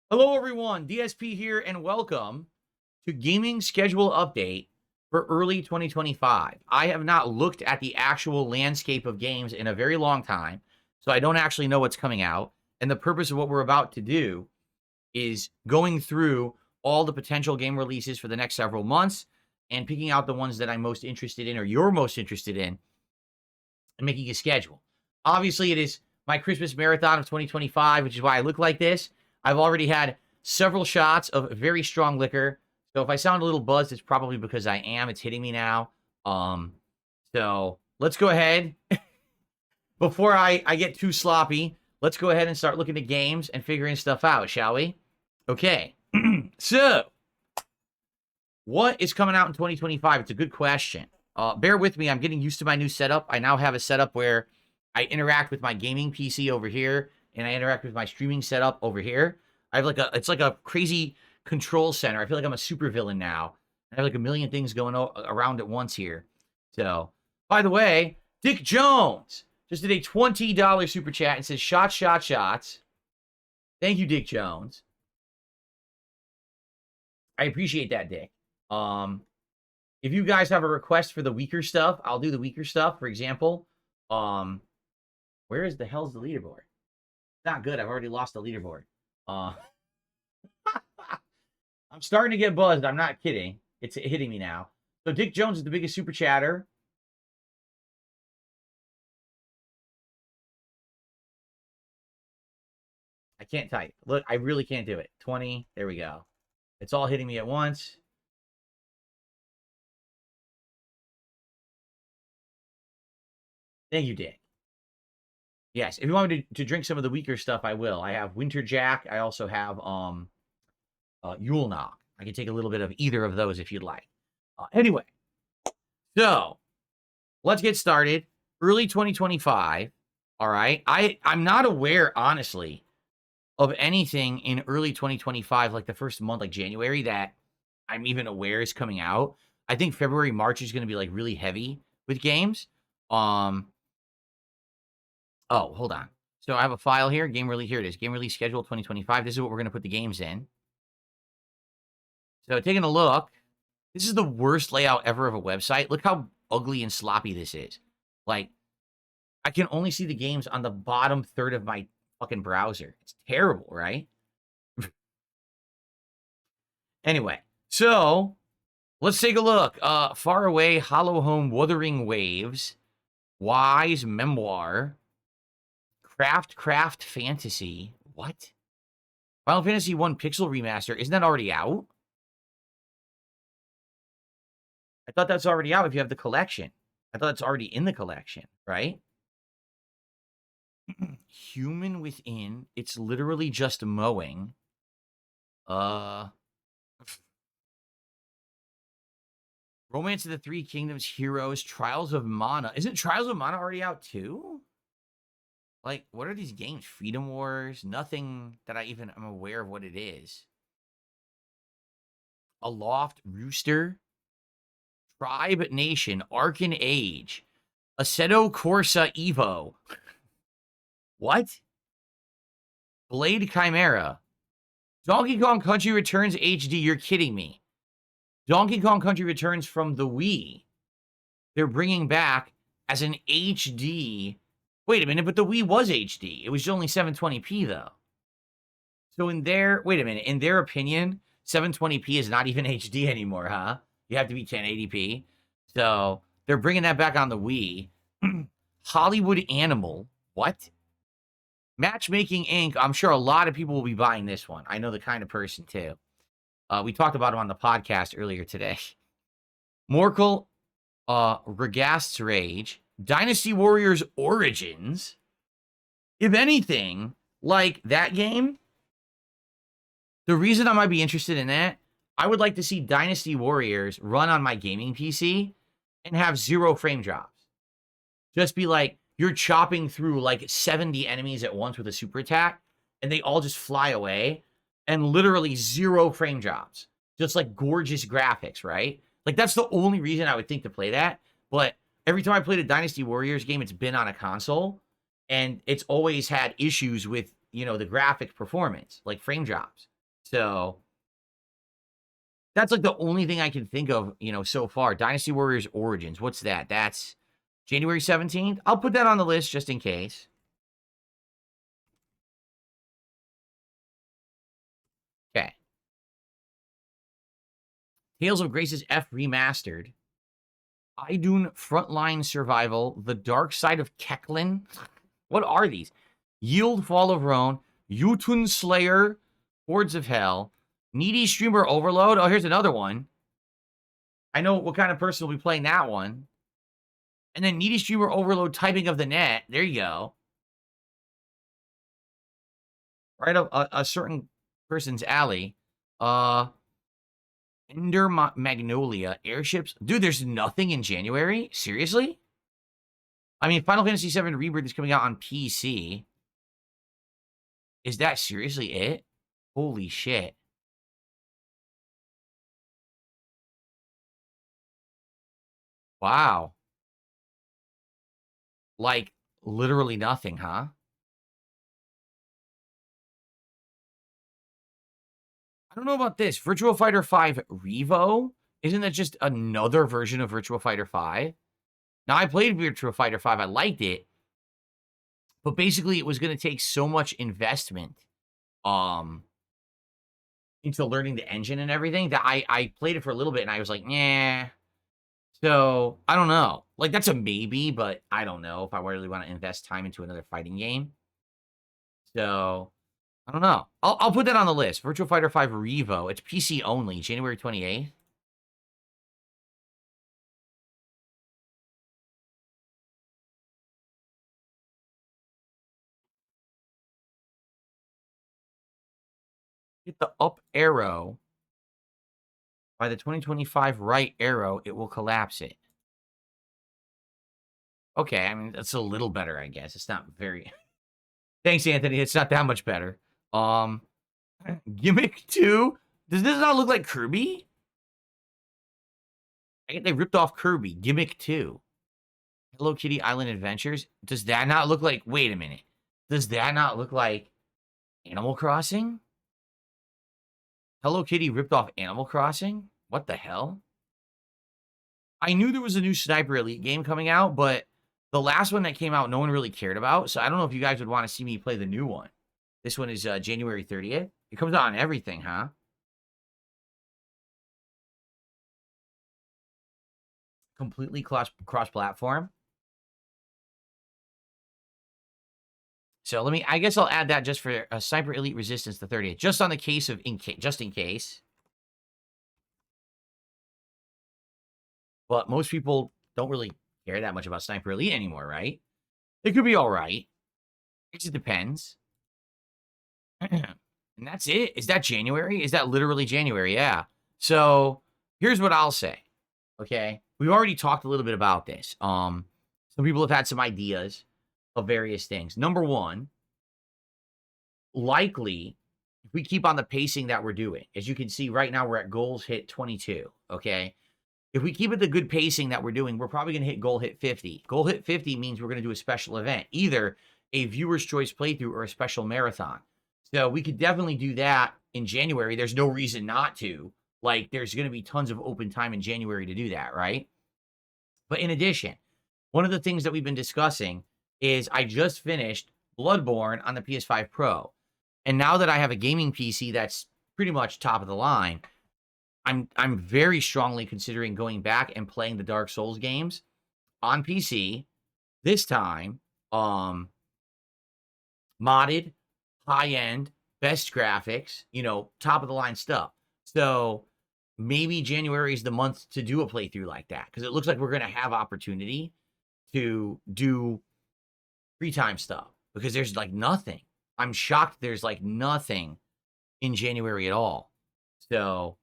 Hello, everyone. DSP here, and welcome to Gaming Schedule Update for early 2025. I have not looked at the actual landscape of games in a very long time, so I don't actually know what's coming out. And the purpose of what we're about to do is going through all the potential game releases for the next several months and picking out the ones that I'm most interested in or you're most interested in and making a schedule. Obviously, it is my Christmas marathon of 2025, which is why I look like this. I've already had several shots of very strong liquor. So if I sound a little buzzed, it's probably because I am. It's hitting me now. So let's go ahead. Before I get too sloppy, let's go ahead and start looking at games and figuring stuff out, shall we? Okay. So, what is coming out in 2025? It's a good question. Bear with me. I'm getting used to my new setup. I now have a setup where I interact with my gaming PC over here, and I interact with my streaming setup over here. I have it's like a crazy control center. I feel like I'm a supervillain now. I have like a million things going around at once here. So, by the way, Dick Jones just did a $20 super chat and says, shots, shots, shots. Thank you, Dick Jones. I appreciate that, Dick. If you guys have a request for the weaker stuff, I'll do the weaker stuff. For example, where is the hell's the leaderboard? Not good. I've already lost the leaderboard. I'm starting to get buzzed. I'm not kidding. It's hitting me now. So Dick Jones is the biggest super chatter. I can't type. Look, I really can't do it. 20. There we go. It's all hitting me at once. Thank you, Dick. Yes, if you want me to drink some of the weaker stuff, I will. I have Winter Jack. I also have Yule Knock. I can take a little bit of either of those if you'd like. Anyway, so let's get started. Early 2025. All right. I'm not aware, honestly, of anything in early 2025, like the first month, like January, that I'm even aware is coming out. I think February, March is going to be like really heavy with games. Oh, hold on. So I have a file here. Game release. Here it is. Game release schedule 2025. This is what we're going to put the games in. So taking a look, this is the worst layout ever of a website. Look how ugly and sloppy this is. Like, I can only see the games on the bottom third of my fucking browser. It's terrible, right? Anyway, so let's take a look. Far Away, Hollow Home, Wuthering Waves, Wise Memoir, Craft Fantasy. What? Final Fantasy 1 Pixel Remaster. Isn't that already out? I thought that's already out if you have the collection. I thought it's already in the collection, right? Human Within. It's literally just mowing. Romance of the Three Kingdoms Heroes. Trials of Mana. Isn't Trials of Mana already out too? Like, what are these games? Freedom Wars? Nothing that I even am aware of what it is. Aloft Rooster. Tribe Nation. Arcan Age. Assetto Corsa Evo. What? Blade Chimera. Donkey Kong Country Returns HD. You're kidding me. Donkey Kong Country Returns from the Wii. They're bringing back as an HD. Wait a minute, but the Wii was HD. It was only 720p, though. So in their... Wait a minute. In their opinion, 720p is not even HD anymore, huh? You have to be 1080p. So they're bringing that back on the Wii. Hollywood Animal. What? Matchmaking Inc. I'm sure a lot of people will be buying this one. I know the kind of person, too. We talked about him on the podcast earlier today. Morkel, Regast's Rage, Dynasty Warriors Origins. If anything, like that game, the reason I might be interested in that, I would like to see Dynasty Warriors run on my gaming PC and have 0 frame drops. Just be like, you're chopping through like 70 enemies at once with a super attack, and they all just fly away, and literally 0 frame drops. Just like gorgeous graphics, right? Like, that's the only reason I would think to play that. But every time I played a Dynasty Warriors game, it's been on a console, and it's always had issues with, you know, the graphic performance, like frame drops. So that's like the only thing I can think of, so far. Dynasty Warriors Origins. What's that? That's January 17th. I'll put that on the list just in case. Okay. Tales of Grace's F Remastered. Idun Frontline Survival. The Dark Side of Keklin. What are these? Yield Fall of Roan. Jotun Slayer. Hordes of Hell. Needy Streamer Overload. Oh, here's another one. I know what kind of person will be playing that one. And then Needy Streamer Overload Typing of the Net. There you go. Right up a certain person's alley. Ender Magnolia. Airships. Dude, there's nothing in January? Seriously? I mean, Final Fantasy VII Rebirth is coming out on PC. Is that seriously it? Holy shit. Wow. Like, literally nothing, huh? I don't know about this. Virtua Fighter 5 Revo? Isn't that just another version of Virtua Fighter 5? Now, I played Virtua Fighter 5. I liked it. But basically, it was going to take so much investment into learning the engine and everything that I played it for a little bit and I was like, yeah. So, I don't know. Like, that's a maybe, but I don't know if I really want to invest time into another fighting game. So, I don't know. I'll put that on the list. Virtua Fighter 5 Revo. It's PC only, January 28th. Hit the up arrow. By the 2025 right arrow, it will collapse it. Okay, I mean, that's a little better, I guess. It's not very... Thanks, Anthony. It's not that much better. Gimmick 2? Does this not look like Kirby? I think they ripped off Kirby. Gimmick 2. Hello Kitty Island Adventures. Does that not look like... Wait a minute. Does that not look like Animal Crossing? Hello Kitty ripped off Animal Crossing? What the hell? I knew there was a new Sniper Elite game coming out, but the last one that came out, no one really cared about. So I don't know if you guys would want to see me play the new one. This one is January 30th. It comes out on everything, huh? Completely cross-platform. So I guess I'll add that just for Sniper Elite Resistance the 30th, just on the case of, just in case. But most people don't really care that much about Sniper Elite anymore, right? It could be all right. It just depends. And that's it. Is that January? Is that literally January? Yeah. So here's what I'll say. Okay. We've already talked a little bit about this. Some people have had some ideas of various things. Number one, likely, if we keep on the pacing that we're doing, as you can see right now, we're at goals hit 22. Okay. If we keep it the good pacing that we're doing, we're probably going to hit goal hit 50. Goal hit 50 means we're going to do a special event, either a viewer's choice playthrough or a special marathon. So we could definitely do that in January. There's no reason not to. Like, there's going to be tons of open time in January to do that, right? But in addition, one of the things that we've been discussing is I just finished Bloodborne on the PS5 Pro. And now that I have a gaming PC that's pretty much top of the line, I'm very strongly considering going back and playing the Dark Souls games on PC. This time, modded, high-end, best graphics, top of the line stuff. So maybe January is the month to do a playthrough like that, because it looks like we're going to have opportunity to do free time stuff, because there's like nothing. I'm shocked there's like nothing in January at all. So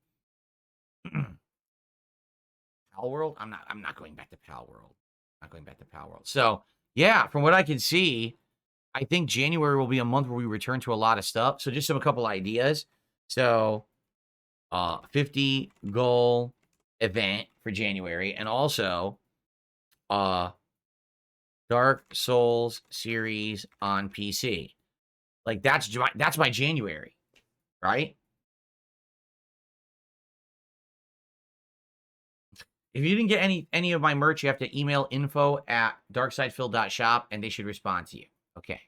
Pal World? I'm not going back to Pal World. Not going back to Pal World. So yeah, from what I can see, I think January will be a month where we return to a lot of stuff. So just a couple ideas. So 50 goal event for January, and also Dark Souls series on PC. Like that's my January, right? If you didn't get any of my merch, you have to email info@darksidephil.shop, and they should respond to you. Okay.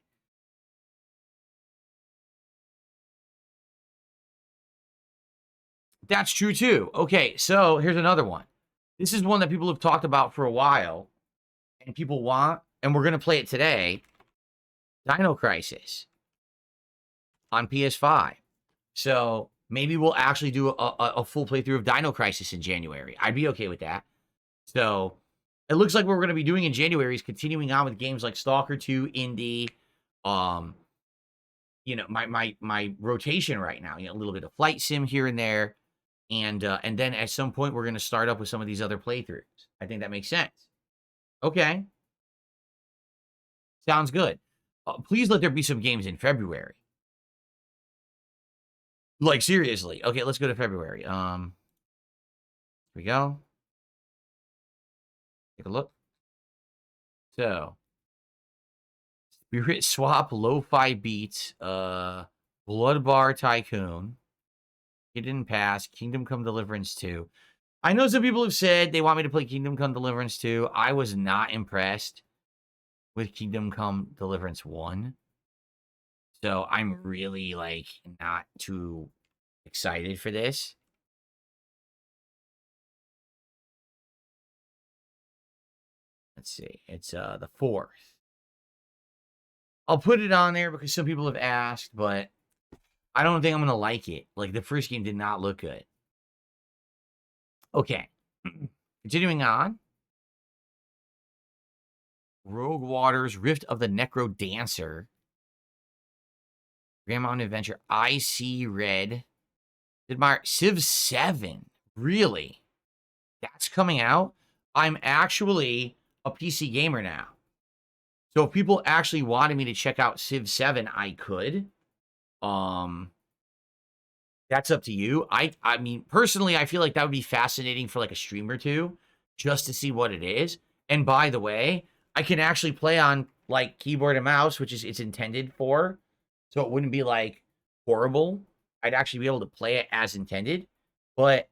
That's true, too. Okay, so here's another one. This is one that people have talked about for a while, and people want, and we're going to play it today. Dino Crisis on PS5. So maybe we'll actually do a full playthrough of Dino Crisis in January. I'd be okay with that. So it looks like what we're going to be doing in January is continuing on with games like Stalker 2, Indie, you know, my rotation right now, you know, a little bit of Flight Sim here and there. And then at some point, we're going to start up with some of these other playthroughs. I think that makes sense. Okay. Sounds good. Please let there be some games in February. Like, seriously. Okay, let's go to February. Here we go. Take a look. So, Spirit Swap, Lo-Fi Beats, Blood Bar Tycoon, Hidden Pass, Kingdom Come Deliverance 2. I know some people have said they want me to play Kingdom Come Deliverance 2. I was not impressed with Kingdom Come Deliverance 1. So I'm really, like, not too excited for this. Let's see. It's the 4th. I'll put it on there because some people have asked, but I don't think I'm going to like it. Like, the first game did not look good. Okay. Continuing on. Rogue Waters, Rift of the Necro Dancer. Grand Mountain Adventure, I See Red. Civ 7. Really? That's coming out? I'm actually a PC gamer now. So if people actually wanted me to check out Civ 7, I could. That's up to you. I mean, personally, I feel like that would be fascinating for like a stream or two, just to see what it is. And by the way, I can actually play on like keyboard and mouse, which is it's intended for. So it wouldn't be like horrible. I'd actually be able to play it as intended. But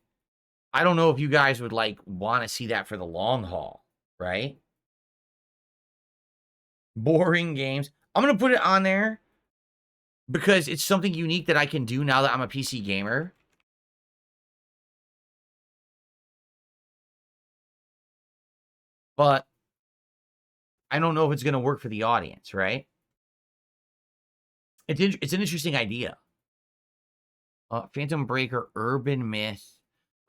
I don't know if you guys would like want to see that for the long haul, right? Boring games. I'm going to put it on there because it's something unique that I can do now that I'm a PC gamer. But I don't know if it's going to work for the audience, right? It's an interesting idea. Phantom Breaker, Urban Myth.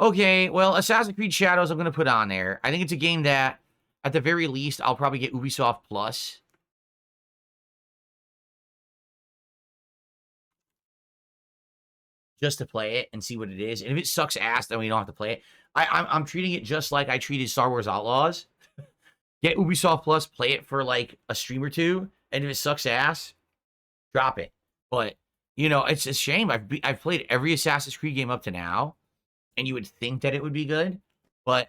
Okay, well, Assassin's Creed Shadows I'm going to put on there. I think it's a game that, at the very least, I'll probably get Ubisoft Plus. Just to play it and see what it is. And if it sucks ass, then we don't have to play it. I'm treating it just like I treated Star Wars Outlaws. Get Ubisoft Plus, play it for like a stream or two, and if it sucks ass, drop it. But, you know, it's a shame. I've played every Assassin's Creed game up to now, and you would think that it would be good, but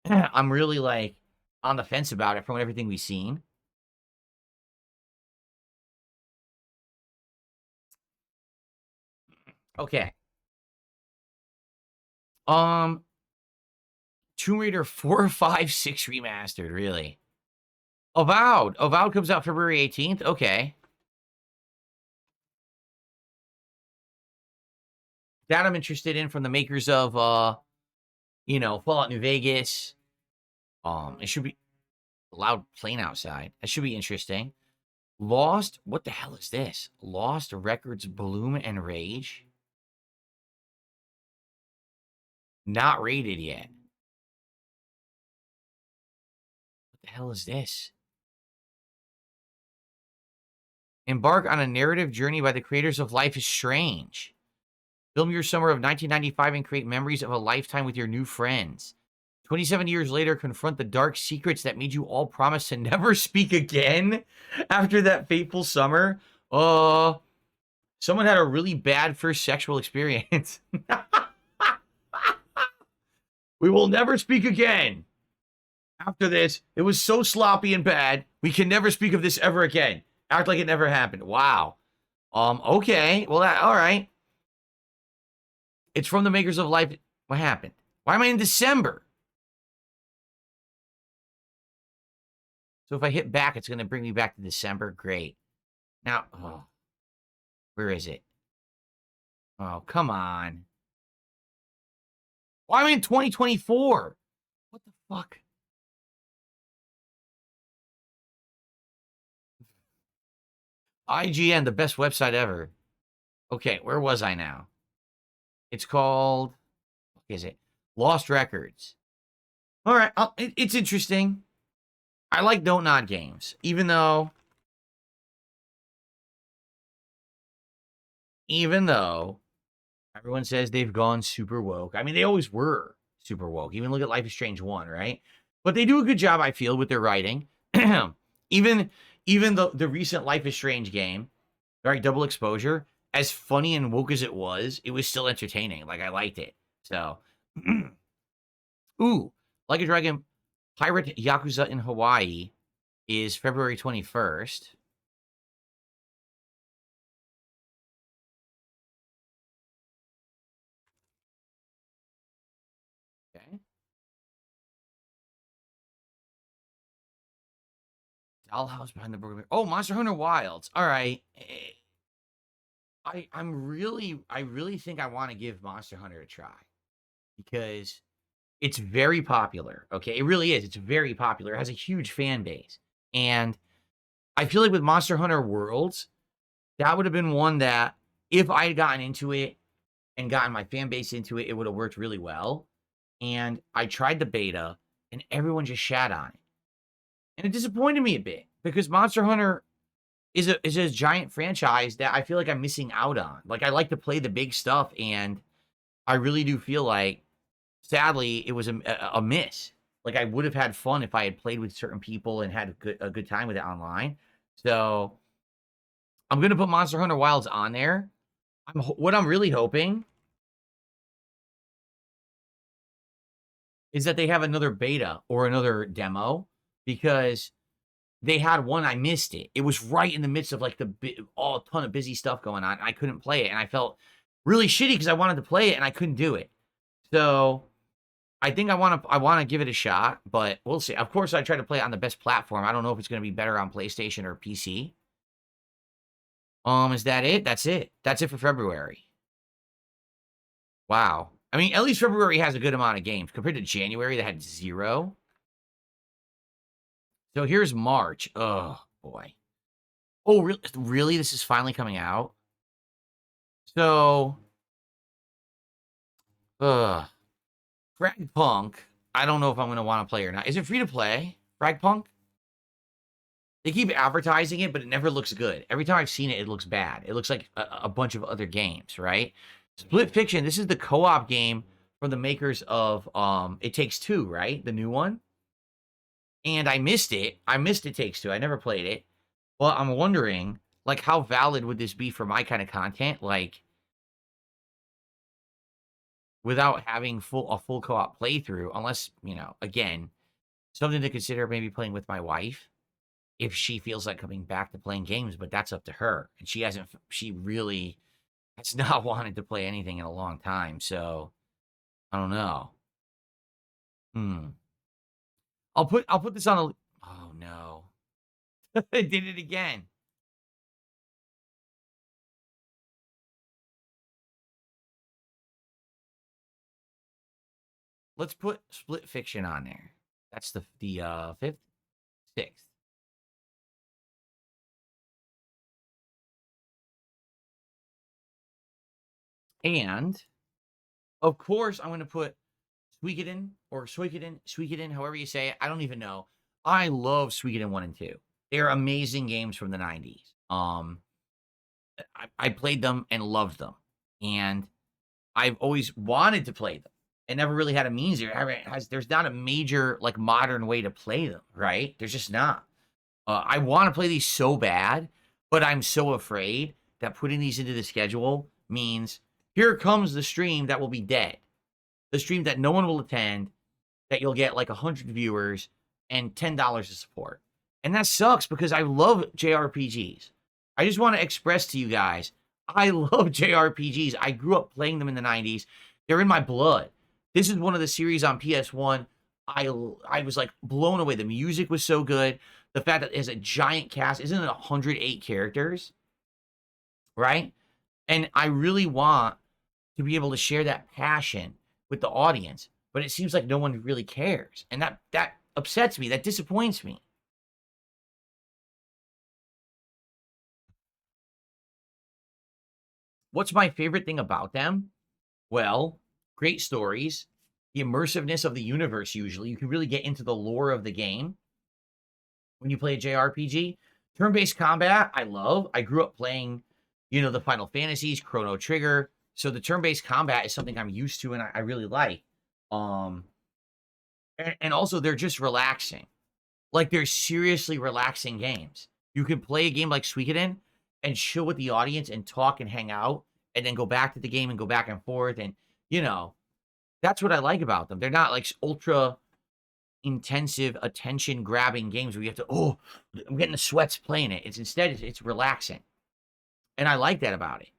I'm really, like, on the fence about it from everything we've seen. Okay. Tomb Raider 4, 5, 6 remastered, really. Avowed. Avowed comes out February 18th? Okay. That I'm interested in from the makers of, you know, Fallout New Vegas. It should be loud playing outside. That should be interesting. Lost, what the hell is this? Lost Records Bloom and Rage? Not rated yet. What the hell is this? Embark on a narrative journey by the creators of Life is Strange. Film your summer of 1995 and create memories of a lifetime with your new friends. 27 years later, confront the dark secrets that made you all promise to never speak again after that fateful summer. Someone had a really bad first sexual experience. We will never speak again. After this, it was so sloppy and bad, we can never speak of this ever again. Act like it never happened. Wow. Okay. Well, all right. It's from the makers of Life. What happened? Why am I in December? So if I hit back, it's going to bring me back to December. Great. Now, where is it? Oh, come on. Why am I in 2024? What the fuck? IGN, the best website ever. Okay, where was I now? It's called, what is it? Lost Records. All right, it's interesting. I like Don't Nod games, even though everyone says they've gone super woke. I mean, they always were super woke. Even look at Life is Strange 1, right? But they do a good job, I feel, with their writing. even the recent Life is Strange game, right? Double Exposure, as funny and woke as it was still entertaining. Like, I liked it. So, ooh, Like a Dragon Pirate Yakuza in Hawaii is February 21st. Okay. Dollhouse behind the burglar. Oh, Monster Hunter Wilds. All right. I really think I want to give Monster Hunter a try because it's very popular. Okay, it really is. It's very popular. It has a huge fan base, and I feel like with Monster Hunter Worlds, that would have been one that if I had gotten into it and gotten my fan base into it, it would have worked really well. And I tried the beta, and everyone just shat on it, and it disappointed me a bit because Monster Hunter is a giant franchise that I feel like I'm missing out on. Like, I like to play the big stuff, and I really do feel like, sadly, it was a miss. Like, I would have had fun if I had played with certain people and had a good time with it online. So I'm gonna put Monster Hunter Wilds on there. What I'm really hoping is that they have another beta or another demo, because they had one, I missed it. It was right in the midst of like a ton of busy stuff going on. I couldn't play it, and I felt really shitty because I wanted to play it and I couldn't do it. So I think I want to give it a shot, but we'll see. Of course, I try to play it on the best platform. I don't know if it's going to be better on PlayStation or PC. Is that it? That's it. That's it for February. Wow. I mean, at least February has a good amount of games compared to January that had 0. So here's March. Oh, boy. Oh, really? This is finally coming out? So, Fragpunk, I don't know if I'm going to want to play or not. Is it free to play, Fragpunk? They keep advertising it, but it never looks good. Every time I've seen it, it looks bad. It looks like a bunch of other games, right? Split Fiction, this is the co-op game from the makers of It Takes Two, right? The new one. And I missed it. I missed It Takes Two. I never played it. Well, I'm wondering, like, how valid would this be for my kind of content? Like, without having a full co-op playthrough, unless, again, something to consider maybe playing with my wife if she feels like coming back to playing games, but that's up to her. And she really has not wanted to play anything in a long time. So I don't know. I'll put this on oh no. I did it again. Let's put Split Fiction on there. That's the 5th, 6th. And of course, I'm going to put Suikoden or Suikoden, however you say it. I don't even know. I love Suikoden 1 and 2. They're amazing games from the 90s. I played them and loved them. And I've always wanted to play them and never really had a means there. There's not a major, like, modern way to play them, right? There's just not. I want to play these so bad, but I'm so afraid that putting these into the schedule means here comes the stream that will be dead. The stream that no one will attend, that you'll get like 100 viewers and $10 to support. And that sucks because I love JRPGs. I just want to express to you guys, I love JRPGs. I grew up playing them in the 90s. They're in my blood. This is one of the series on PS1. I was like blown away. The music was so good. The fact that it has a giant cast, isn't it 108 characters? Right? And I really want to be able to share that passion with the audience, but it seems like no one really cares. And that upsets me. That disappoints me. What's my favorite thing about them? Well, great stories, the immersiveness of the universe usually. You can really get into the lore of the game when you play a JRPG. Turn-based combat, I love. I grew up playing, the Final Fantasies, Chrono Trigger. So the turn-based combat is something I'm used to and I really like. And also they're just relaxing. Like they're seriously relaxing games. You can play a game like Suikoden and chill with the audience and talk and hang out and then go back to the game and go back and forth. And, that's what I like about them. They're not like ultra intensive attention grabbing games where you have to, I'm getting the sweats playing it. It's relaxing. And I like that about it.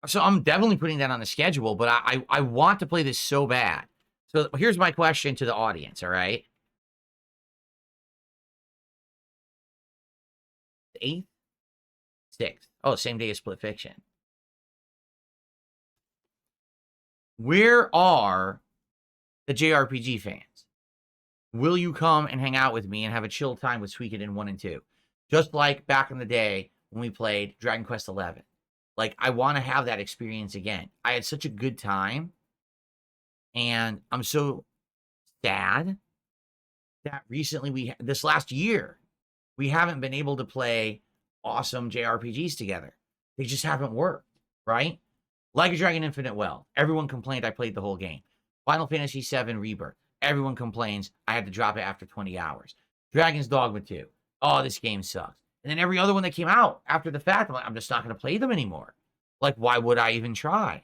So I'm definitely putting that on the schedule, but I want to play this so bad. So here's my question to the audience, all right? 8th? 6th. Oh, same day as Split Fiction. Where are the JRPG fans? Will you come and hang out with me and have a chill time with Suikoden 1 and 2? Just like back in the day when we played Dragon Quest XI. Like, I want to have that experience again. I had such a good time. And I'm so sad that recently this last year, we haven't been able to play awesome JRPGs together. They just haven't worked, right? Like a Dragon Infinite Well. Everyone complained I played the whole game. Final Fantasy VII Rebirth. Everyone complains I had to drop it after 20 hours. Dragon's Dogma 2. Oh, this game sucks. And then every other one that came out after the fact, I'm like, I'm just not going to play them anymore. Like, why would I even try?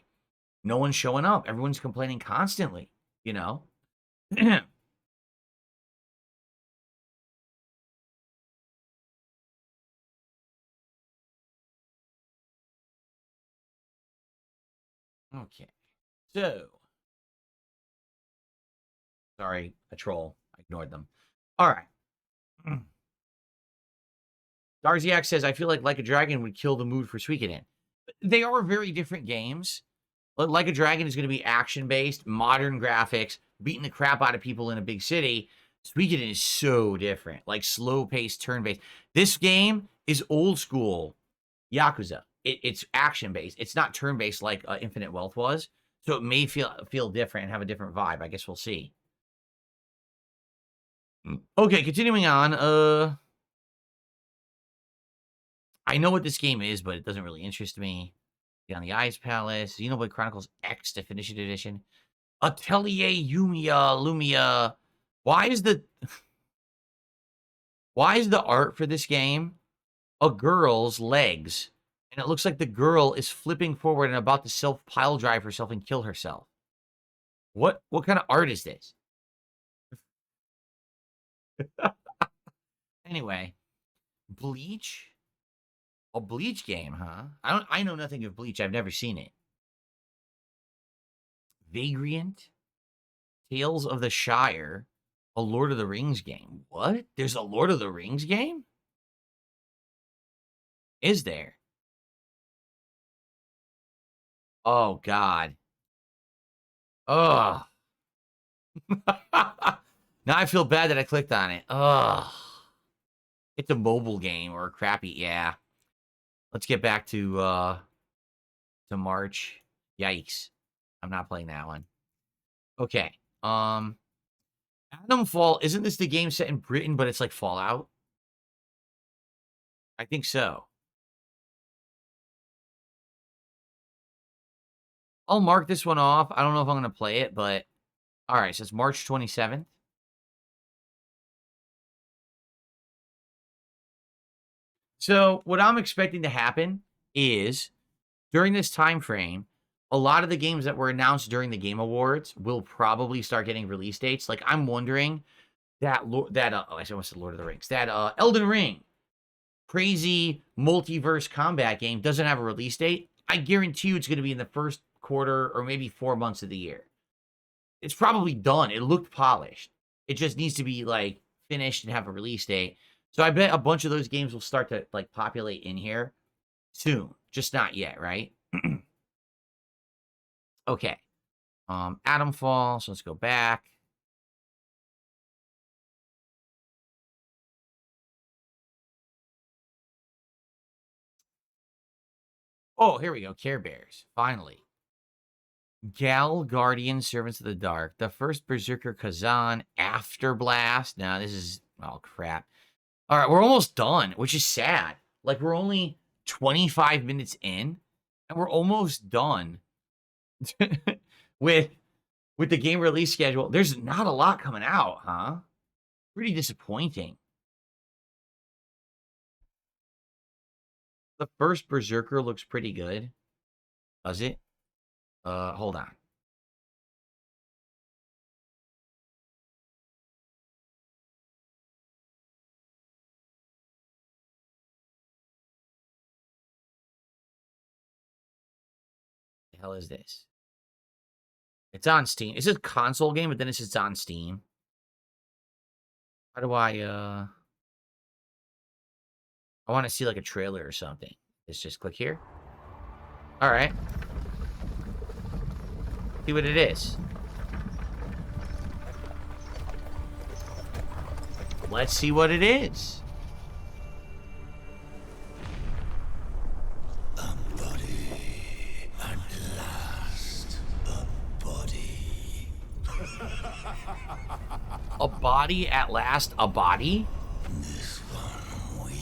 No one's showing up. Everyone's complaining constantly, Okay. So, sorry, a troll. I ignored them. All right. Darziak says, I feel like a Dragon would kill the mood for Suikoden. They are very different games. Like a Dragon is going to be action-based, modern graphics, beating the crap out of people in a big city. Suikoden is so different, like slow-paced, turn-based. This game is old school Yakuza. It's action-based. It's not turn-based like Infinite Wealth was. So it may feel different and have a different vibe. I guess we'll see. Okay, continuing on. I know what this game is, but it doesn't really interest me. Beyond the Ice Palace, Xenoblade Chronicles X Definitive Edition, Atelier Lumia. Why is the art for this game a girl's legs, and it looks like the girl is flipping forward and about to self pile drive herself and kill herself? What kind of art is this? Anyway, Bleach. A Bleach game, huh? I know nothing of Bleach. I've never seen it. Vagrant, Tales of the Shire, a Lord of the Rings game. What? There's a Lord of the Rings game? Is there? Oh, God. Ugh. Now I feel bad that I clicked on it. Ugh. It's a mobile game or a crappy, yeah. Let's get back to March. Yikes. I'm not playing that one. Okay. Atom Fall, isn't this the game set in Britain, but it's like Fallout? I think so. I'll mark this one off. I don't know if I'm going to play it, but all right, so it's March 27th. So what I'm expecting to happen is during this time frame, a lot of the games that were announced during the Game Awards will probably start getting release dates. Like I'm wondering that I almost said Lord of the Rings, that Elden Ring, crazy multiverse combat game doesn't have a release date. I guarantee you it's going to be in the first quarter or maybe 4 months of the year. It's probably done. It looked polished. It just needs to be like finished and have a release date. So I bet a bunch of those games will start to like populate in here soon. Just not yet, right? Okay. Atomfall. So let's go back. Oh, here we go. Care Bears. Finally. Gal Guardian, Servants of the Dark. The first Berserker Khazan Afterblast. Now, this is... Oh, crap. All right, we're almost done, which is sad. Like, we're only 25 minutes in, and we're almost done with the game release schedule. There's not a lot coming out, huh? Pretty disappointing. The first Berserker looks pretty good. Does it? Hold on. The hell is this? It's on Steam. It's a console game, but then it says it's on Steam. How do I want to see like a trailer or something. Let's just click here. All right. See what it is. Let's see what it is. A body at last. A body. A body at last. A body? This one we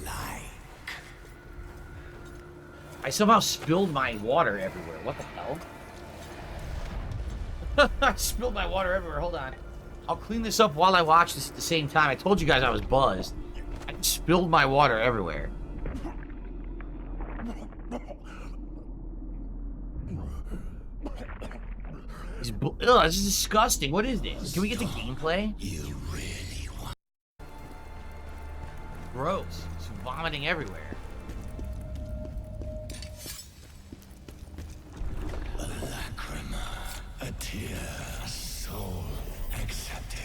like. I somehow spilled my water everywhere. What the hell? I spilled my water everywhere. Hold on. I'll clean this up while I watch this at the same time. I told you guys I was buzzed. I spilled my water everywhere. Ugh, this is disgusting. What is this? Can we get the gameplay? You really want... Gross. It's vomiting everywhere. A lacrima, a tear, a soul accepted.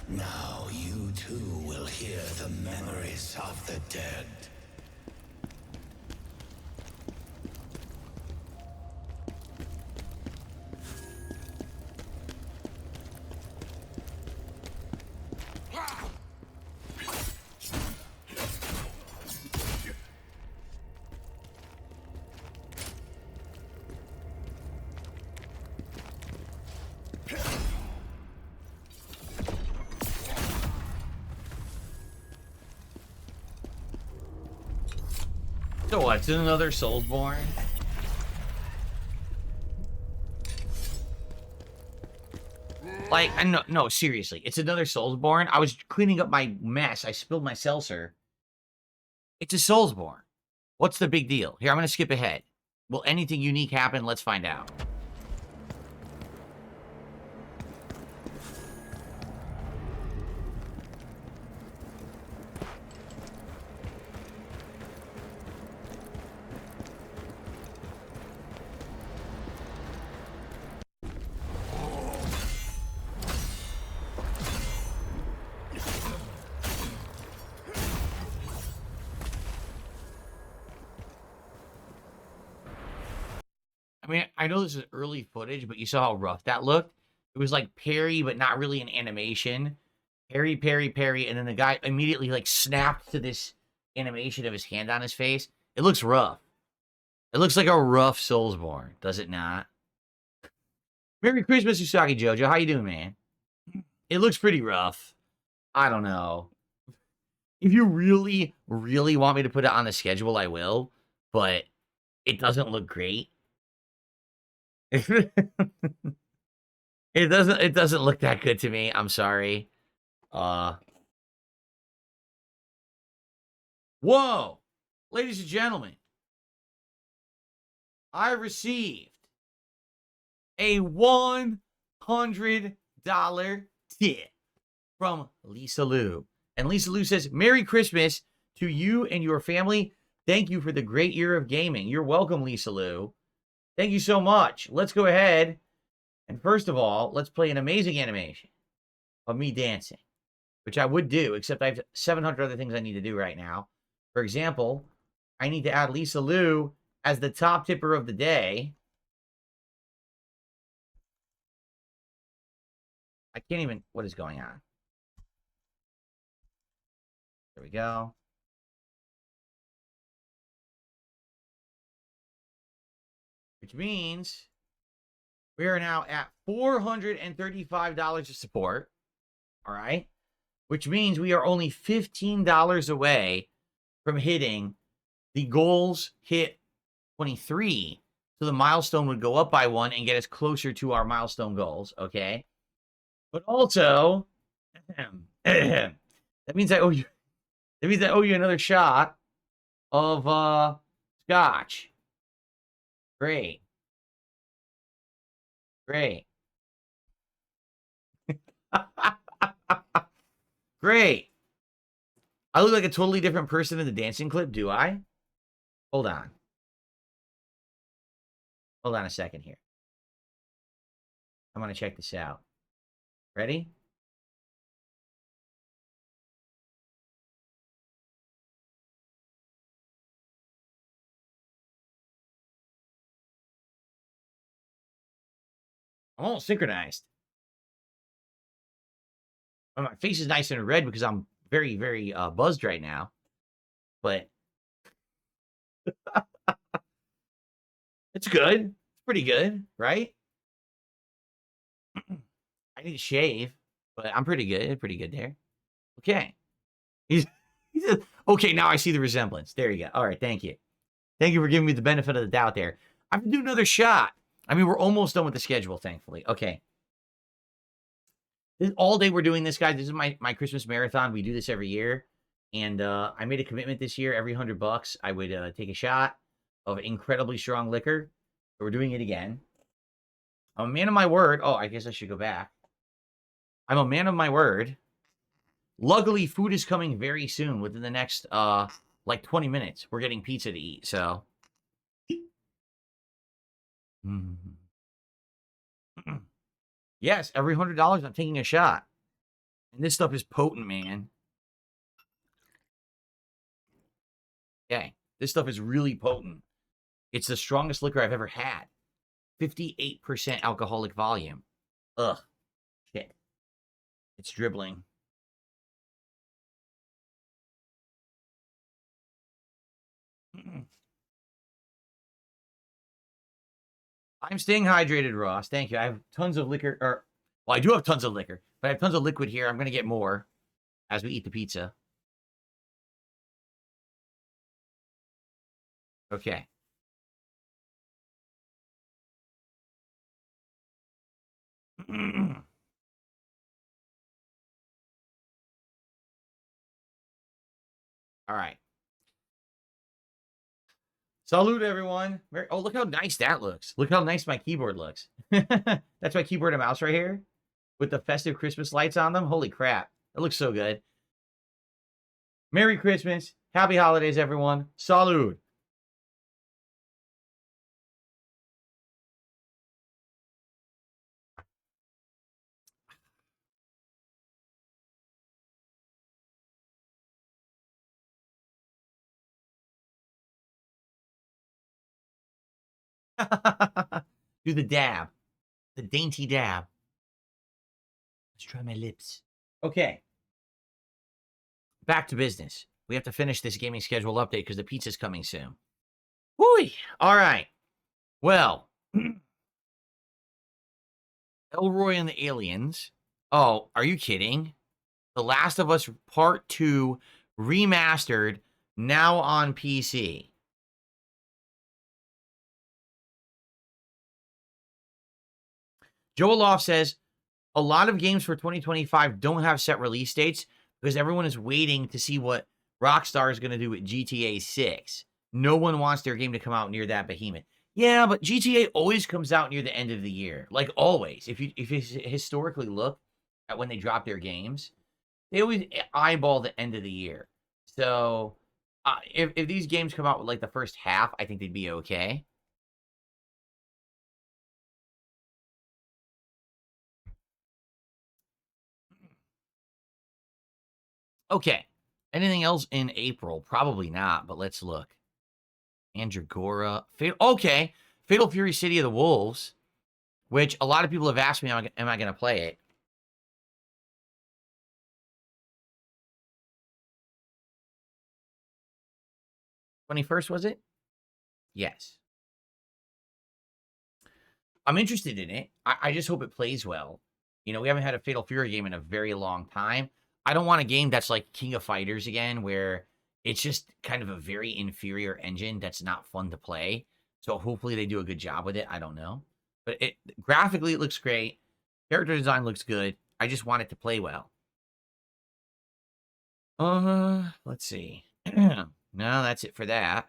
Now you too will hear the memories of the dead. So what? It's another Soulsborne? Like, no, seriously. It's another Soulsborne. I was cleaning up my mess. I spilled my seltzer. It's a Soulsborne. What's the big deal? Here, I'm going to skip ahead. Will anything unique happen? Let's find out. I mean, I know this is early footage, but you saw how rough that looked. It was like parry, but not really an animation. Parry, parry, parry, and then the guy immediately like snapped to this animation of his hand on his face. It looks rough. It looks like a rough Soulsborne, does it not? Merry Christmas, Usagi Jojo. How you doing, man? It looks pretty rough. I don't know. If you really, really want me to put it on the schedule, I will. But it doesn't look great. It doesn't look that good to me. I'm sorry. Whoa! Ladies and gentlemen, I received a $100 tip from Lisa Lou. And Lisa Lou says, Merry Christmas to you and your family. Thank you for the great year of gaming. You're welcome, Lisa Lou. Thank you so much. Let's go ahead. And first of all, let's play an amazing animation of me dancing. which I would do, except I have 700 other things I need to do right now. For example, I need to add Lisa Lou as the top tipper of the day. I can't even, what is going on? There we go. Which means we are now at $435 of support. All right. Which means we are only $15 away from hitting the goals hit 23. So the milestone would go up by 1 and get us closer to our milestone goals. Okay. But also, that means I owe you. That means I owe you another shot of scotch. Great. Great. Great. I look like a totally different person in the dancing clip, do I? Hold on. Hold on a second here. I'm going to check this out. Ready? I'm almost synchronized. Well, my face is nice and red because I'm very, very buzzed right now. But it's good. It's pretty good, right? I need to shave, but I'm pretty good. Pretty good there. Okay. He's okay, now I see the resemblance. There you go. All right, thank you. Thank you for giving me the benefit of the doubt there. I have to do another shot. I mean, we're almost done with the schedule, thankfully. Okay. All day we're doing this, guys. This is my Christmas marathon. We do this every year. And I made a commitment this year. Every $100, I would take a shot of incredibly strong liquor. So we're doing it again. I'm a man of my word. Oh, I guess I should go back. I'm a man of my word. Luckily, food is coming very soon. Within the next, like 20 minutes, we're getting pizza to eat. So. Yes, every $100, I'm taking a shot. And this stuff is potent, man. Okay, this stuff is really potent. It's the strongest liquor I've ever had. 58% alcoholic volume. Ugh. Shit. It's dribbling. I'm staying hydrated, Ross. Thank you. I have tons of liquor. Well, I do have tons of liquor, but I have tons of liquid here. I'm going to get more as we eat the pizza. Okay. All right. Salute, everyone. Oh, look how nice that looks. Look how nice my keyboard looks. That's my keyboard and mouse right here with the festive Christmas lights on them. Holy crap. That looks so good. Merry Christmas. Happy holidays, everyone. Salute. Do the dab. The dainty dab. Let's try my lips. Okay. Back to business. We have to finish this gaming schedule update because the pizza's coming soon. Whoo! All right. Well, Elroy and the Aliens. Oh, are you kidding? The Last of Us Part 2 remastered, now on PC. Joel Loft says, a lot of games for 2025 don't have set release dates because everyone is waiting to see what Rockstar is going to do with GTA 6. No one wants their game to come out near that behemoth. Yeah, but GTA always comes out near the end of the year. Like always. If you historically look at when they drop their games, they always eyeball the end of the year. So if these games come out with like the first half, I think they'd be okay. Okay. Anything else in April? Probably not, but let's look. Andragora. Okay. Fatal Fury City of the Wolves, which a lot of people have asked me, am I going to play it? '21st, was it? Yes. I'm interested in it. I just hope it plays well. You know, we haven't had a Fatal Fury game in a very long time. I don't want a game that's like King of Fighters again, where it's just kind of a very inferior engine that's not fun to play. So hopefully they do a good job with it. I don't know. But it graphically it looks great. Character design looks good. I just want it to play well. Let's see. No, that's it for that.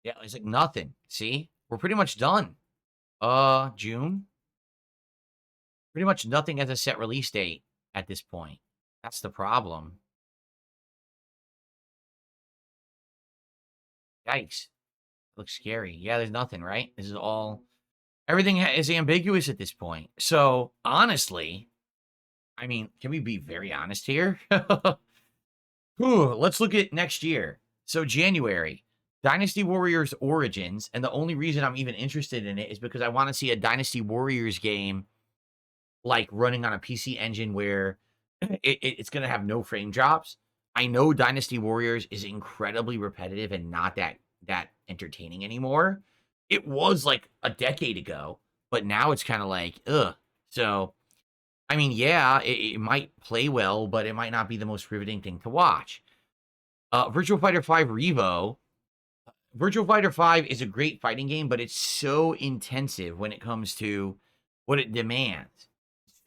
Yeah, it's like nothing. See? We're pretty much done. June. Pretty much nothing has a set release date at this point. That's the problem. Yikes. Looks scary. Yeah, there's nothing, right? This is all... Everything is ambiguous at this point. So, honestly, I mean, can we be very honest here? Let's look at next year. So, January, Dynasty Warriors Origins. And the only reason I'm even interested in it is because I want to see a Dynasty Warriors game like running on a PC engine where it's going to have no frame drops. I know Dynasty Warriors is incredibly repetitive and not that entertaining anymore. It was like a decade ago, but now it's kind of like, ugh. So, I mean, yeah, it might play well, but it might not be the most riveting thing to watch. Virtua Fighter 5 Revo. Virtua Fighter 5 is a great fighting game, but it's so intensive when it comes to what it demands.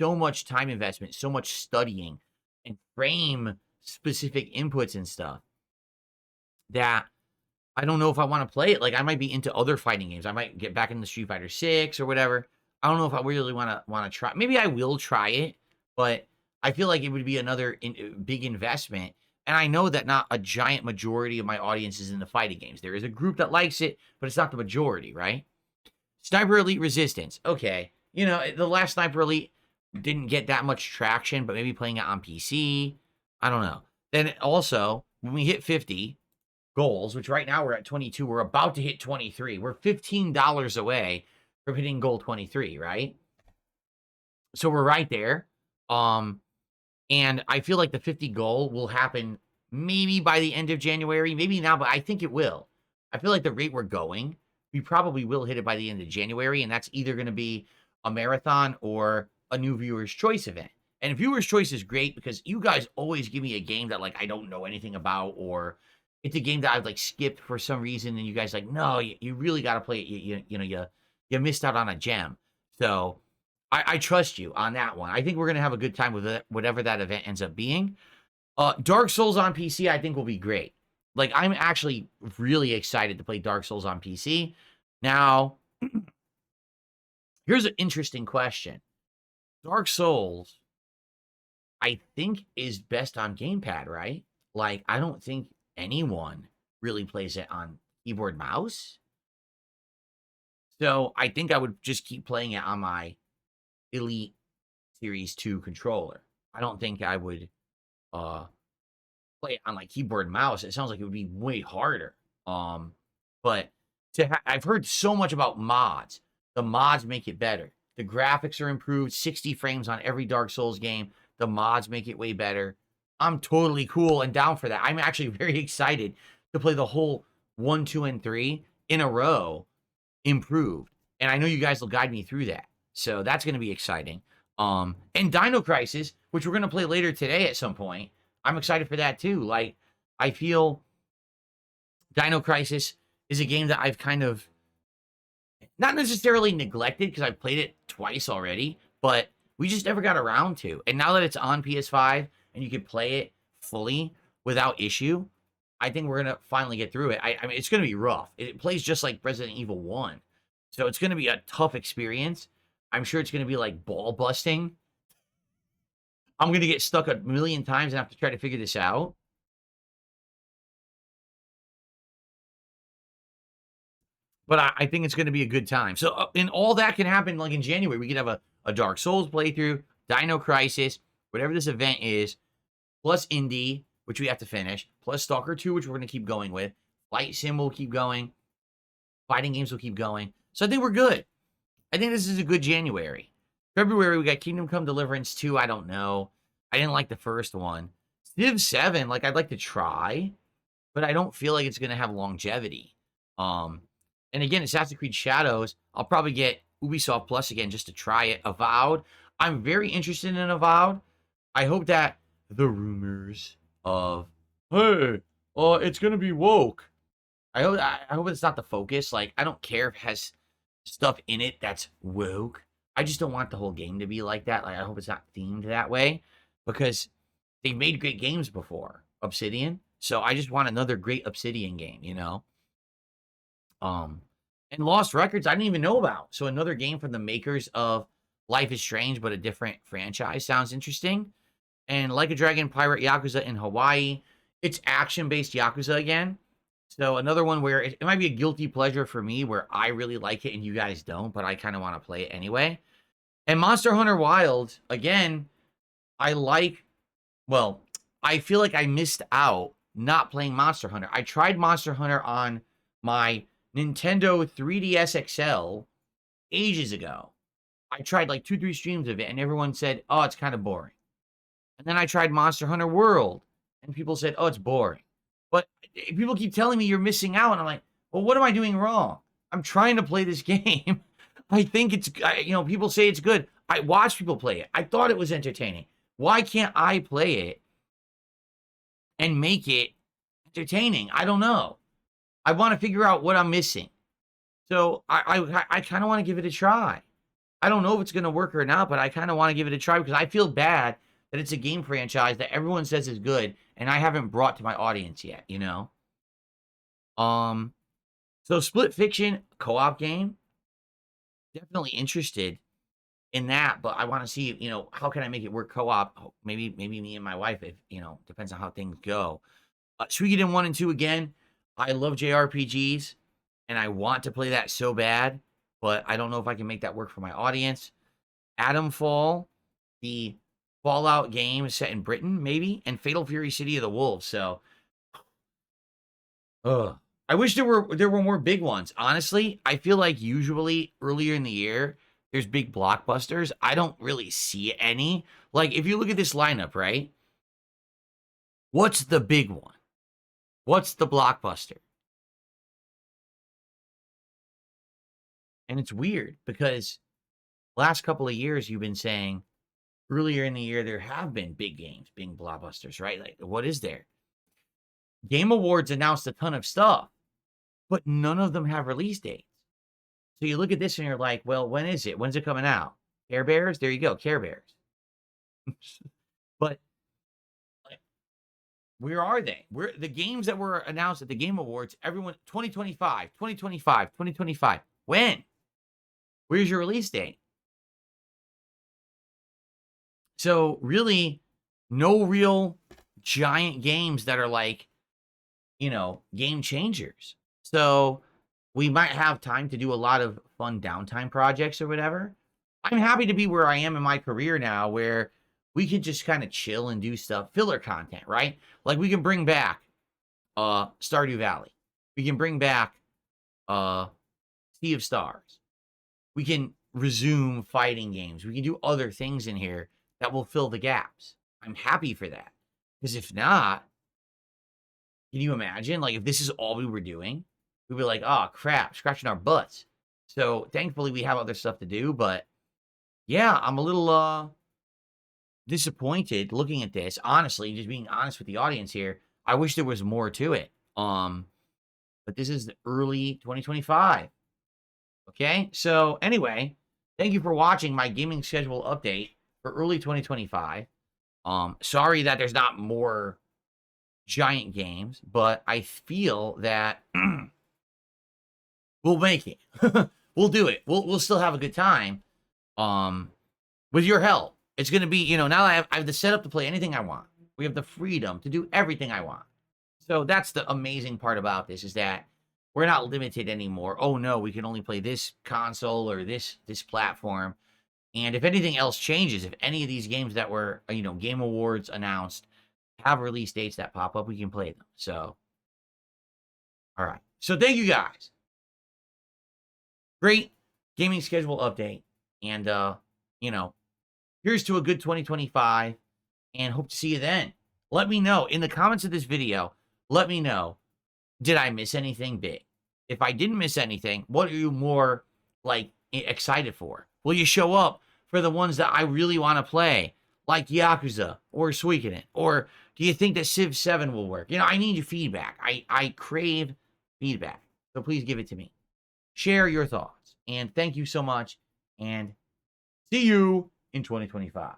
So much time investment, so much studying, and frame specific inputs and stuff that I don't know if I want to play it. Like I might be into other fighting games. I might get back into Street Fighter 6 or whatever. I don't know if I really want to try. Maybe I will try it, but I feel like it would be another big investment. And I know that not a giant majority of my audience is into fighting games. There is a group that likes it, but it's not the majority, right? Sniper Elite Resistance. Okay. You know, the last Sniper Elite didn't get that much traction, but maybe playing it on PC. I don't know. Then also, when we hit 50 goals, which right now we're at 22, we're about to hit 23. We're $15 away from hitting goal 23, right? So we're right there. And I feel like the 50 goal will happen maybe by the end of January, maybe now, but I think it will. I feel like the rate we're going, we probably will hit it by the end of January, and that's either going to be a marathon or a new viewer's choice event. And viewer's choice is great because you guys always give me a game that like I don't know anything about, or it's a game that I've like skipped for some reason, and you guys like, no, you really got to play it. You missed out on a gem. So I trust you on that one. I think we're gonna have a good time with it, whatever that event ends up being. Dark Souls on PC, I think will be great. Like I'm actually really excited to play Dark Souls on PC. Now, here's an interesting question. Dark Souls, I think, is best on gamepad, right? Like, I don't think anyone really plays it on keyboard mouse. So I think I would just keep playing it on my Elite Series 2 controller. I don't think I would play it on like keyboard and mouse. It sounds like it would be way harder. But I've heard so much about mods. The mods make it better. The graphics are improved, 60 frames on every Dark Souls game. The mods make it way better. I'm totally cool and down for that. I'm actually very excited to play the whole 1, 2, and 3 in a row improved. And I know you guys will guide me through that. So that's going to be exciting. And Dino Crisis, which we're going to play later today at some point. I'm excited for that too. Like, I feel Dino Crisis is a game that I've kind of not necessarily neglected because I've played it twice already, but we just never got around to. And now that it's on PS5 and you can play it fully without issue, I think we're going to finally get through it. I mean, it's going to be rough. It plays just like Resident Evil 1. So it's going to be a tough experience. I'm sure it's going to be like ball busting. I'm going to get stuck a million times and have to try to figure this out. But I think it's going to be a good time. So, and all that can happen like in January. We could have a Dark Souls playthrough, Dino Crisis, whatever this event is, plus Indie, which we have to finish, plus Stalker 2, which we're going to keep going with. Flight Sim will keep going. Fighting games will keep going. So I think we're good. I think this is a good January. February, we got Kingdom Come Deliverance 2. I don't know. I didn't like the first one. Civ 7, like, I'd like to try, but I don't feel like it's going to have longevity. And again, Assassin's Creed Shadows, I'll probably get Ubisoft Plus again just to try it. Avowed, I'm very interested in Avowed. I hope that the rumors of, hey, it's going to be woke. I hope it's not the focus. Like, I don't care if it has stuff in it that's woke. I just don't want the whole game to be like that. Like, I hope it's not themed that way because they've made great games before, Obsidian. So I just want another great Obsidian game, you know? And Lost Records, I didn't even know about. So another game from the makers of Life is Strange, but a different franchise. Sounds interesting. And Like a Dragon Pirate Yakuza in Hawaii. It's action-based Yakuza again. So another one where it might be a guilty pleasure for me where I really like it and you guys don't, but I kind of want to play it anyway. And Monster Hunter Wilds, again, I feel like I missed out not playing Monster Hunter. I tried Monster Hunter on my Nintendo 3DS XL ages ago. I tried like 2-3 streams of it and everyone said, oh, it's kind of boring. And then I tried Monster Hunter World and people said, oh, it's boring. But people keep telling me you're missing out. And I'm like, well, what am I doing wrong? I'm trying to play this game. I think it's, people say it's good. I watch people play it. I thought it was entertaining. Why can't I play it and make it entertaining? I don't know. I want to figure out what I'm missing. So I kind of want to give it a try. I don't know if it's going to work or not, but I kind of want to give it a try because I feel bad that it's a game franchise that everyone says is good and I haven't brought to my audience yet, you know? So Split Fiction, co-op game, definitely interested in that, but I want to see, how can I make it work co-op? Maybe me and my wife, if, depends on how things go. Suikoden 1 and 2 again. I love JRPGs and I want to play that so bad, but I don't know if I can make that work for my audience. Atomfall, the Fallout game set in Britain, maybe, and Fatal Fury City of the Wolves. So, I wish there were more big ones. Honestly, I feel like usually earlier in the year, there's big blockbusters. I don't really see any. Like, if you look at this lineup, right? What's the big one? What's the blockbuster? And it's weird because last couple of years you've been saying earlier in the year there have been big games, big blockbusters, right? Like, what is there? Game Awards announced a ton of stuff, but none of them have release dates. So you look at this and you're like, well, when is it? When's it coming out? Care Bears? There you go, Care Bears. But where are they? Where the games that were announced at the Game Awards, everyone 2025, 2025, 2025. When? Where's your release date? So really, no real giant games that are like, game changers. So we might have time to do a lot of fun downtime projects or whatever. I'm happy to be where I am in my career now, where we can just kind of chill and do stuff, filler content, right? Like we can bring back Stardew Valley. We can bring back Sea of Stars. We can resume fighting games. We can do other things in here that will fill the gaps. I'm happy for that. Because if not, can you imagine? Like, if this is all we were doing, we'd be like, oh, crap, scratching our butts. So, thankfully, we have other stuff to do. But, yeah, I'm a little disappointed looking at this. Honestly, just being honest with the audience here, I wish there was more to it. But this is the early 2025. Okay? So, anyway, thank you for watching my gaming schedule update for early 2025. Sorry that there's not more giant games, but I feel that we'll make it. We'll do it. We'll still have a good time. With your help. It's going to be, now that I have the setup to play anything I want. We have the freedom to do everything I want. So that's the amazing part about this is that we're not limited anymore. Oh no, we can only play this console or this platform. And if anything else changes, if any of these games that were, Game Awards announced have release dates that pop up, we can play them. So, all right. So thank you guys. Great gaming schedule update. And, here's to a good 2025 and hope to see you then. Let me know in the comments of this video. Let me know, did I miss anything big? If I didn't miss anything, what are you more excited for? Will you show up for the ones that I really want to play, like Yakuza or Suikoden? Or do you think that Civ 7 will work? I need your feedback. I crave feedback. So please give it to me. Share your thoughts. And thank you so much. And see you in 2025.